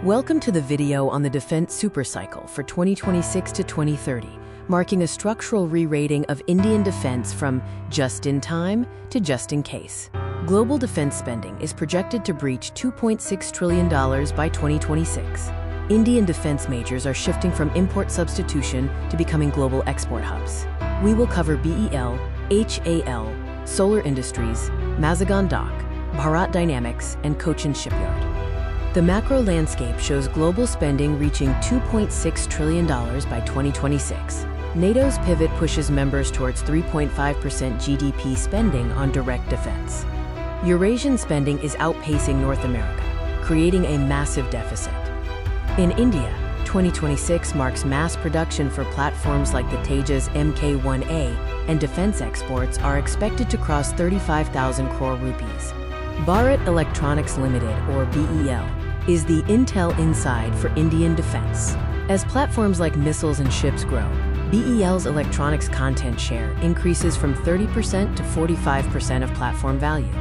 Welcome to the video on the Defense Supercycle for 2026 to 2030, marking a structural re-rating of Indian defense from just-in-time to just-in-case. Global defense spending is projected to breach $2.6 trillion by 2026. Indian defense majors are shifting from import substitution to becoming global export hubs. We will cover BEL, HAL, Solar Industries, Mazagon Dock, Bharat Dynamics, and Cochin Shipyard. The macro landscape shows global spending reaching $2.6 trillion by 2026. NATO's pivot pushes members towards 3.5% GDP spending on direct defense. Eurasian spending is outpacing North America, creating a massive deficit. In India, 2026 marks mass production for platforms like the Tejas Mk1A, and defense exports are expected to cross 35,000 crore rupees. Bharat Electronics Ltd, or BEL, is the Intel inside for Indian defense. As platforms like missiles and ships grow, BEL's electronics content share increases from 30% to 45% of platform value.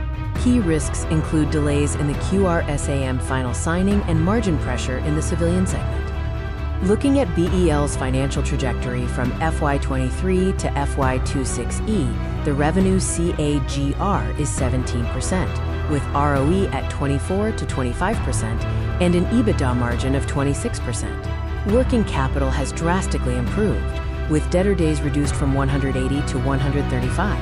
Key risks include delays in the QRSAM final signing and margin pressure in the civilian segment. Looking at BEL's financial trajectory from FY23 to FY26E, the revenue CAGR is 17%, with ROE at 24 to 25% and an EBITDA margin of 26%. Working capital has drastically improved, with debtor days reduced from 180 to 135.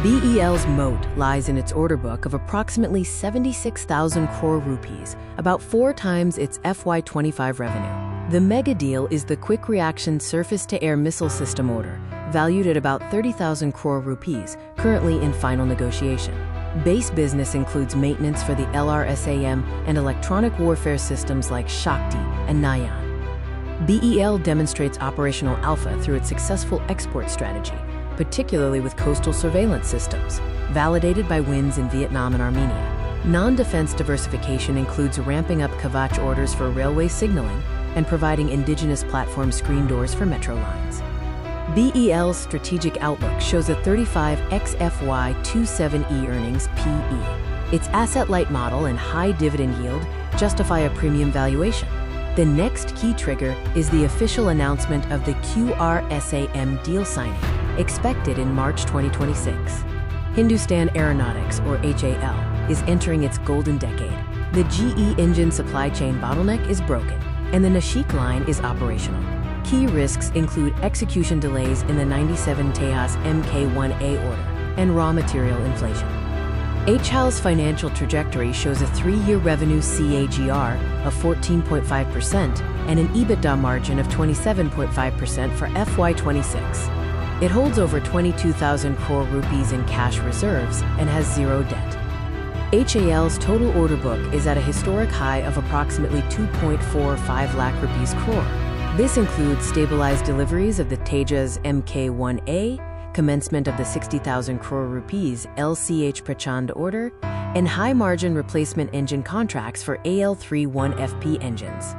BEL's moat lies in its order book of approximately 76,000 crore rupees, about 4 times its FY25 revenue. The mega deal is the Quick Reaction Surface-to-Air Missile System order, valued at about 30,000 crore rupees, currently in final negotiation. Base business includes maintenance for the LRSAM and electronic warfare systems like Shakti and Nayan. BEL demonstrates operational alpha through its successful export strategy, particularly with coastal surveillance systems, validated by wins in Vietnam and Armenia. Non-defense diversification includes ramping up Kavach orders for railway signaling and providing indigenous platform screen doors for metro lines. BEL's strategic outlook shows a 35x FY27E earnings PE. Its asset-light model and high dividend yield justify a premium valuation. The next key trigger is the official announcement of the QRSAM deal signing, expected in March 2026. Hindustan Aeronautics, or HAL, is entering its golden decade. The GE engine supply chain bottleneck is broken, and the Nashik line is operational. Key risks include execution delays in the 97 Tejas Mk1A order and raw material inflation. HAL's financial trajectory shows a 3-year revenue CAGR of 14.5% and an EBITDA margin of 27.5% for FY26. It holds over 22,000 crore rupees in cash reserves and has 0 debt. HAL's total order book is at a historic high of approximately 2.45 lakh rupees crore. This includes stabilized deliveries of the Tejas Mk1A, commencement of the 60,000 crore rupees LCH Prachand order, and high-margin replacement engine contracts for AL31FP engines.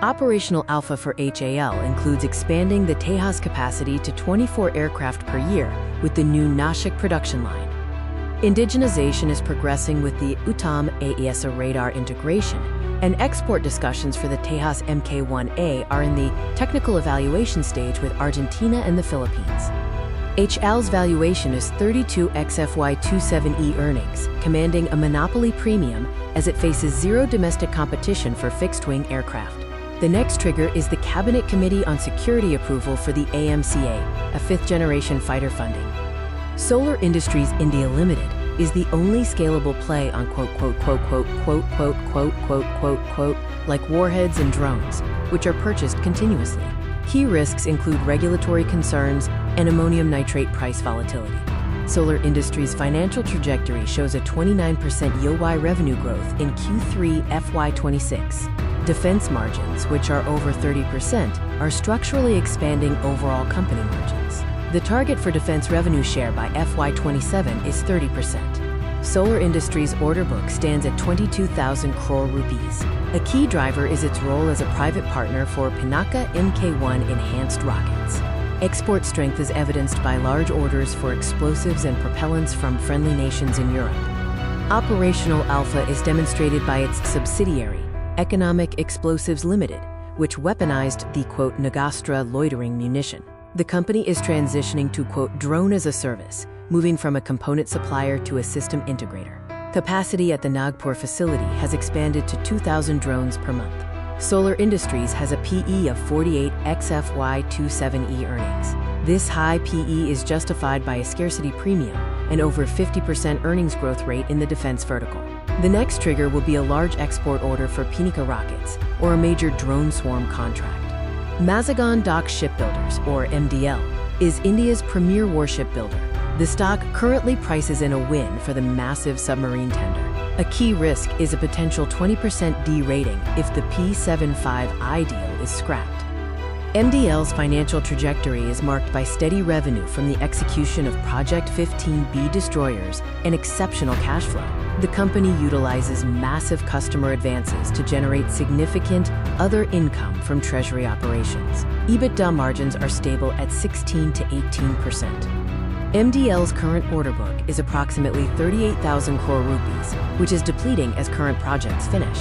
Operational alpha for HAL includes expanding the Tejas capacity to 24 aircraft per year with the new Nashik production line. Indigenization is progressing with the Uttam AESA radar integration, and export discussions for the Tejas Mk1A are in the technical evaluation stage with Argentina and the Philippines. HAL's valuation is 32x FY27E earnings, commanding a monopoly premium as it faces 0 domestic competition for fixed-wing aircraft. The next trigger is the Cabinet Committee on Security approval for the AMCA, a 5th-generation fighter funding. Solar Industries India Limited is the only scalable play on like warheads and drones, which are purchased continuously. Key risks include regulatory concerns and ammonium nitrate price volatility. Solar Industries' financial trajectory shows a 29% YoY revenue growth in Q3 FY26. Defense margins, which are over 30%, are structurally expanding overall company margins. The target for defense revenue share by FY27 is 30%. Solar Industries' order book stands at 22,000 crore rupees. A key driver is its role as a private partner for Pinaka Mk1 enhanced rockets. Export strength is evidenced by large orders for explosives and propellants from friendly nations in Europe. Operational alpha is demonstrated by its subsidiary, Economic Explosives Ltd, which weaponized the, quote, Nagastra loitering munition. The company is transitioning to, quote, drone as a service, moving from a component supplier to a system integrator. Capacity at the Nagpur facility has expanded to 2,000 drones per month. Solar Industries has a PE of 48x FY27E earnings. This high PE is justified by a scarcity premium and over 50% earnings growth rate in the defense vertical. The next trigger will be a large export order for Pinika rockets or a major drone swarm contract. Mazagon Shipbuilders, or MDL, is India's premier warship builder. The stock currently prices in a win for the massive submarine tender. A key risk is a potential 20% D-rating if the P75I deal is scrapped. MDL's financial trajectory is marked by steady revenue from the execution of Project 15B destroyers and exceptional cash flow. The company utilizes massive customer advances to generate significant other income from treasury operations. EBITDA margins are stable at 16 to 18%. MDL's current order book is approximately 38,000 crore rupees, which is depleting as current projects finish.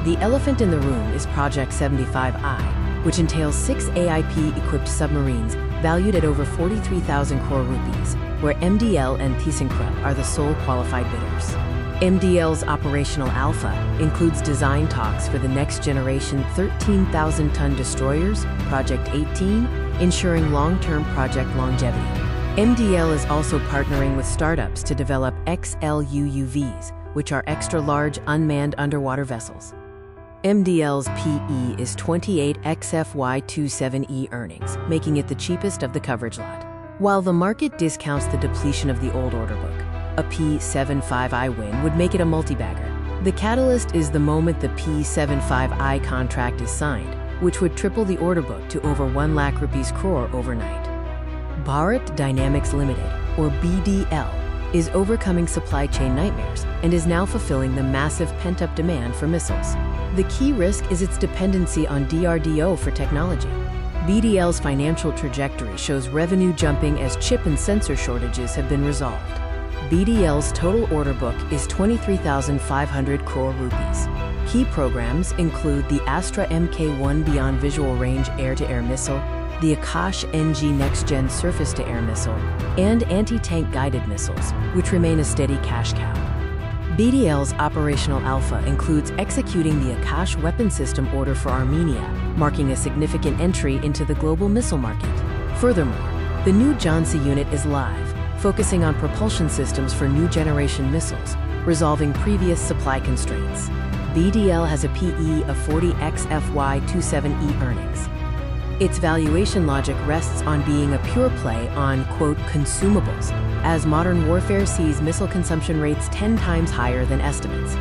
The elephant in the room is Project 75I, which entails 6 AIP-equipped submarines valued at over 43,000 crore rupees, where MDL and ThyssenKrupp are the sole qualified bidders. MDL's operational alpha includes design talks for the next-generation 13,000-ton destroyers, Project 18, ensuring long-term project longevity. MDL is also partnering with startups to develop XLUUVs, which are extra-large unmanned underwater vessels. MDL's PE is 28x FY27E earnings, making it the cheapest of the coverage lot. While the market discounts the depletion of the old order book, a P75I win would make it a multi-bagger. The catalyst is the moment the P75I contract is signed, which would triple the order book to over 1 lakh rupees crore overnight. Bharat Dynamics Ltd, or BDL, is overcoming supply chain nightmares and is now fulfilling the massive pent-up demand for missiles. The key risk is its dependency on DRDO for technology. BDL's financial trajectory shows revenue jumping as chip and sensor shortages have been resolved. BDL's total order book is 23,500 crore rupees. Key programs include the Astra Mk1 Beyond Visual Range Air-to-Air Missile, the Akash NG Next-Gen Surface-to-Air Missile, and anti-tank guided missiles, which remain a steady cash cow. BDL's operational alpha includes executing the Akash weapon system order for Armenia, marking a significant entry into the global missile market. Furthermore, the new Jhansi unit is live, focusing on propulsion systems for new generation missiles, resolving previous supply constraints. BDL has a PE of 40x FY27E earnings. Its valuation logic rests on being a pure play on, quote, consumables, as modern warfare sees missile consumption rates 10 times higher than estimates.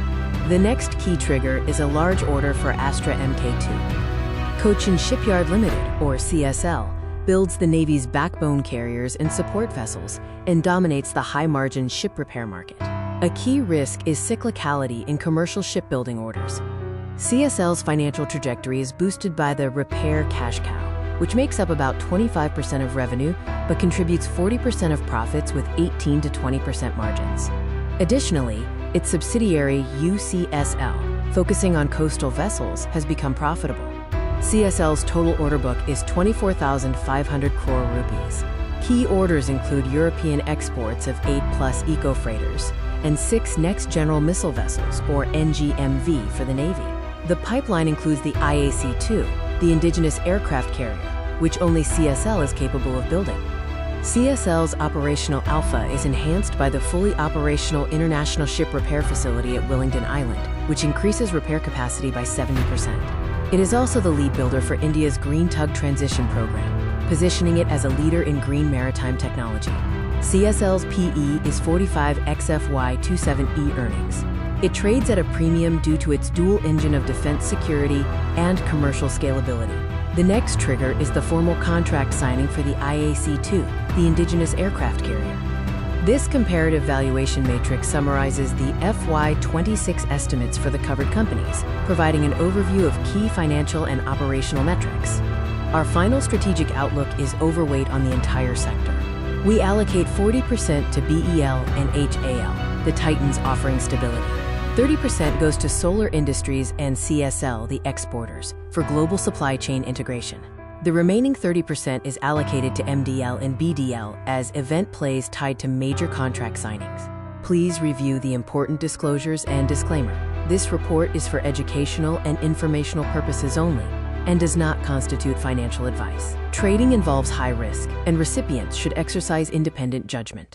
The next key trigger is a large order for Astra Mk2. Cochin Shipyard Ltd, or CSL, builds the Navy's backbone carriers and support vessels and dominates the high-margin ship repair market. A key risk is cyclicality in commercial shipbuilding orders. CSL's financial trajectory is boosted by the repair cash cow, which makes up about 25% of revenue but contributes 40% of profits with 18 to 20% margins. Additionally, its subsidiary UCSL, focusing on coastal vessels, has become profitable. CSL's total order book is 24,500 crore rupees. Key orders include European exports of 8+ eco-freighters and 6 next general missile vessels, or NGMV, for the Navy. The pipeline includes the IAC-2, the indigenous aircraft carrier, which only CSL is capable of building. CSL's operational alpha is enhanced by the fully operational International Ship Repair Facility at Wellington Island, which increases repair capacity by 70%. It is also the lead builder for India's Green Tug Transition Program, positioning it as a leader in green maritime technology. CSL's PE is 45x FY27E earnings. It trades at a premium due to its dual engine of defense security and commercial scalability. The next trigger is the formal contract signing for the IAC-2, the indigenous aircraft carrier. This comparative valuation matrix summarizes the FY26 estimates for the covered companies, providing an overview of key financial and operational metrics. Our final strategic outlook is overweight on the entire sector. We allocate 40% to BEL and HAL, the titans offering stability. 30% goes to Solar Industries and CSL, the exporters, for global supply chain integration. The remaining 30% is allocated to MDL and BDL as event plays tied to major contract signings. Please review the important disclosures and disclaimer. This report is for educational and informational purposes only and does not constitute financial advice. Trading involves high risk, and recipients should exercise independent judgment.